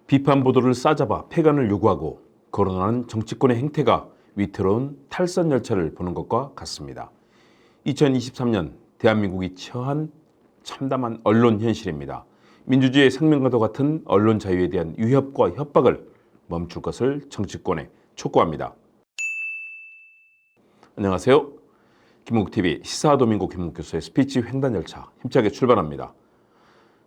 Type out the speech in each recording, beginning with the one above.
비판 보도를 싸잡아 폐간을 요구하고 거론하는 정치권의 행태가 위태로운 탈선 열차를 보는 것과 같습니다. 2023년 대한민국이 처한 참담한 언론 현실입니다. 민주주의의 생명과도 같은 언론 자유에 대한 위협과 협박을 멈출 것을 정치권에 촉구합니다. 안녕하세요. 김묵TV 시사도민고 김묵 교수의 스피치 횡단 열차 힘차게 출발합니다.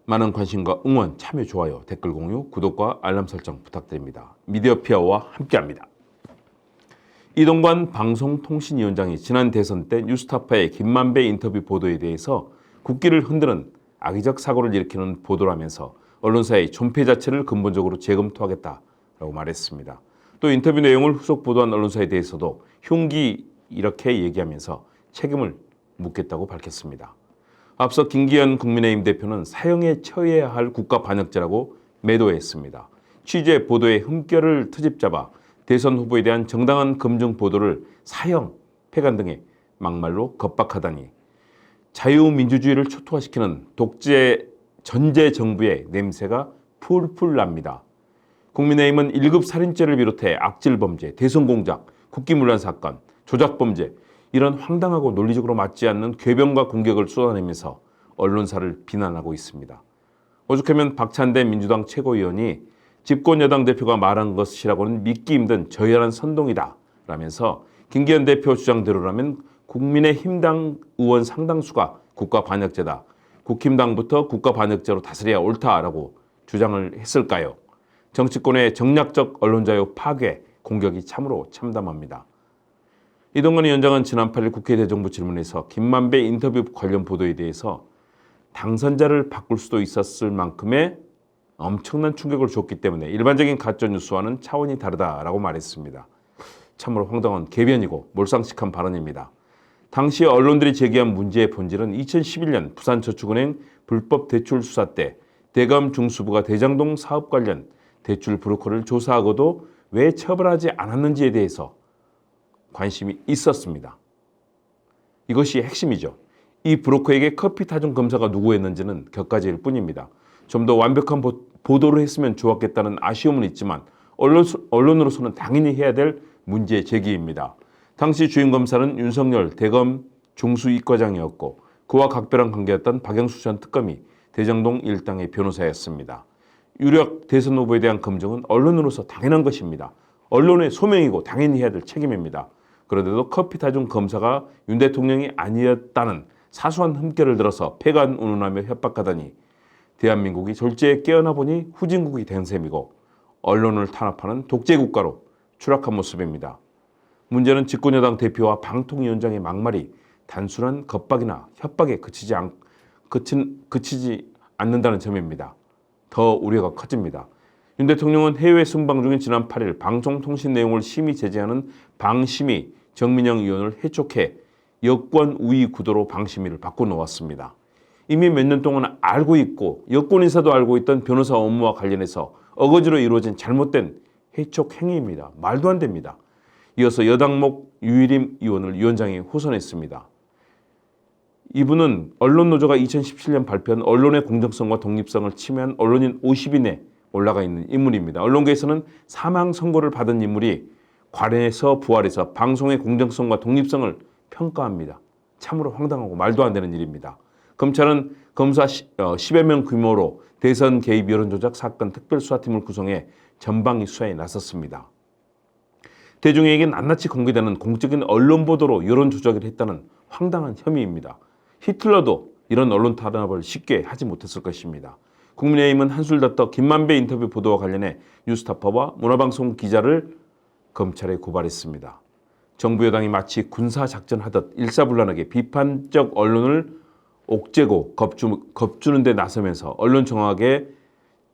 많은 관심과 응원, 참여, 좋아요, 댓글 공유, 구독과 알람 설정 부탁드립니다. 미디어 피아와 함께합니다. 이동관 방송통신위원장이 지난 대선 때 뉴스타파의 김만배 인터뷰 보도에 대해서 국기를 흔드는 악의적 사고를 일으키는 보도를 하면서 언론사의 존폐 자체를 근본적으로 재검토하겠다라고 말했습니다. 또 인터뷰 내용을 후속 보도한 언론사에 대해서도 흉기 이렇게 얘기하면서 책임을 묻겠다고 밝혔습니다. 앞서 김기현 국민의힘 대표는 사형에 처해야 할 국가반역죄라고 매도했습니다. 취재 보도의 흠결을 트집잡아 대선 후보에 대한 정당한 검증 보도를 사형, 폐간 등의 막말로 겁박하다니 자유민주주의를 초토화시키는 독재 전제 정부의 냄새가 풀풀 납니다. 국민의힘은 1급 살인죄를 비롯해 악질범죄, 대선공작, 국기문란 사건, 조작범죄 이런 황당하고 논리적으로 맞지 않는 궤변과 공격을 쏟아내면서 언론사를 비난하고 있습니다. 오죽하면 박찬대 민주당 최고위원이 집권 여당 대표가 말한 것이라고는 믿기 힘든 저열한 선동이다 라면서 김기현 대표 주장대로라면 국민의힘당 의원 상당수가 국가반역죄다. 국힘당부터 국가반역죄로 다스려야 옳다라고 주장을 했을까요? 정치권의 정략적 언론자유 파괴, 공격이 참으로 참담합니다. 이동관 위원장은 지난 8일 국회 대정부 질문에서 김만배 인터뷰 관련 보도에 대해서 당선자를 바꿀 수도 있었을 만큼의 엄청난 충격을 줬기 때문에 일반적인 가짜뉴스와는 차원이 다르다라고 말했습니다. 참으로 황당한 궤변이고 몰상식한 발언입니다. 당시 언론들이 제기한 문제의 본질은 2011년 부산저축은행 불법 대출 수사 때 대검 중수부가 대장동 사업 관련 대출 브로커를 조사하고도 왜 처벌하지 않았는지에 대해서 관심이 있었습니다. 이것이 핵심이죠. 이 브로커에게 커피 타준 검사가 누구였는지는 격가지일 뿐입니다. 좀 더 완벽한 보도를 했으면 좋았겠다는 아쉬움은 있지만 언론으로서는 당연히 해야 될 문제 제기입니다. 당시 주임 검사는 윤석열 대검 중수이과장이었고 그와 각별한 관계였던 박영수 전 특검이 대장동 일당의 변호사였습니다. 유력 대선 후보에 대한 검증은 언론으로서 당연한 것입니다. 언론의 소명이고 당연히 해야 될 책임입니다. 그런데도 커피 타준 검사가 윤 대통령이 아니었다는 사소한 흠결을 들어서 폐간 운운하며 협박하다니 대한민국이 졸지에 깨어나 보니 후진국이 된 셈이고 언론을 탄압하는 독재국가로 추락한 모습입니다. 문제는 집권여당 대표와 방통위원장의 막말이 단순한 겁박이나 협박에 그치지 않는다는 점입니다. 더 우려가 커집니다. 윤 대통령은 해외 순방 중인 지난 8일 방송통신 내용을 심의 제재하는 방심위 정민영 의원을 해촉해 여권 우위 구도로 방심위를 바꿔놓았습니다. 이미 몇 년 동안 알고 있고 여권 인사도 알고 있던 변호사 업무와 관련해서 어거지로 이루어진 잘못된 해촉 행위입니다. 말도 안 됩니다. 이어서 여당목 유일임 의원을 위원장에 호선했습니다. 이분은 언론노조가 2017년 발표한 언론의 공정성과 독립성을 침해한 언론인 50인에 올라가 있는 인물입니다. 언론계에서는 사망 선고를 받은 인물이 관에서 부활해서 방송의 공정성과 독립성을 평가합니다. 참으로 황당하고 말도 안 되는 일입니다. 검찰은 검사 10여 명 규모로 대선 개입 여론조작 사건 특별수사팀을 구성해 전방위 수사에 나섰습니다. 대중에게 낱낱이 공개되는 공적인 언론 보도로 여론 조작을 했다는 황당한 혐의입니다. 히틀러도 이런 언론 탄압을 쉽게 하지 못했을 것입니다. 국민의힘은 한술 더 떠 김만배 인터뷰 보도와 관련해 뉴스타파와 문화방송 기자를 검찰에 고발했습니다. 정부 여당이 마치 군사작전하듯 일사불란하게 비판적 언론을 옥죄고 겁주는 데 나서면서 언론 정확에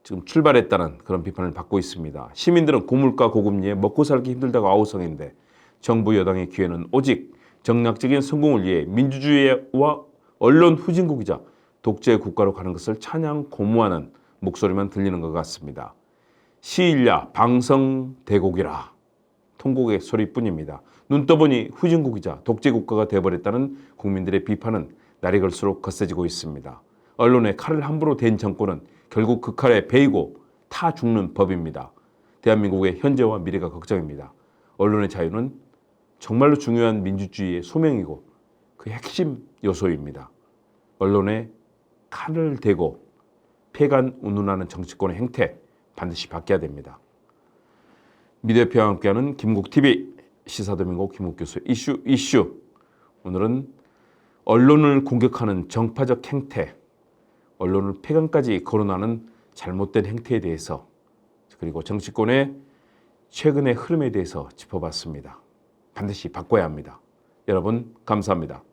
지금 출발했다는 그런 비판을 받고 있습니다. 시민들은 고물가 고금리에 먹고 살기 힘들다고 아우성인데 정부 여당의 기회는 오직 정략적인 성공을 위해 민주주의와 언론 후진국이자 독재 국가로 가는 것을 찬양 고무하는 목소리만 들리는 것 같습니다. 시일야 방성대국이라 통곡의 소리뿐입니다. 눈 떠보니 후진국이자 독재 국가가 되어버렸다는 국민들의 비판은 날이 갈수록 거세지고 있습니다. 언론에 칼을 함부로 댄 정권은 결국 그 칼에 베이고 타 죽는 법입니다. 대한민국의 현재와 미래가 걱정입니다. 언론의 자유는 정말로 중요한 민주주의의 소명이고 그 핵심 요소입니다. 언론에 칼을 대고 폐간 운운하는 정치권의 행태 반드시 바뀌어야 됩니다. 미 대표와 함께하는 김국TV 시사도민고 김국교수 이슈. 오늘은 언론을 공격하는 정파적 행태, 언론을 폐간까지 거론하는 잘못된 행태에 대해서, 그리고 정치권의 최근의 흐름에 대해서 짚어봤습니다. 반드시 바꿔야 합니다. 여러분 감사합니다.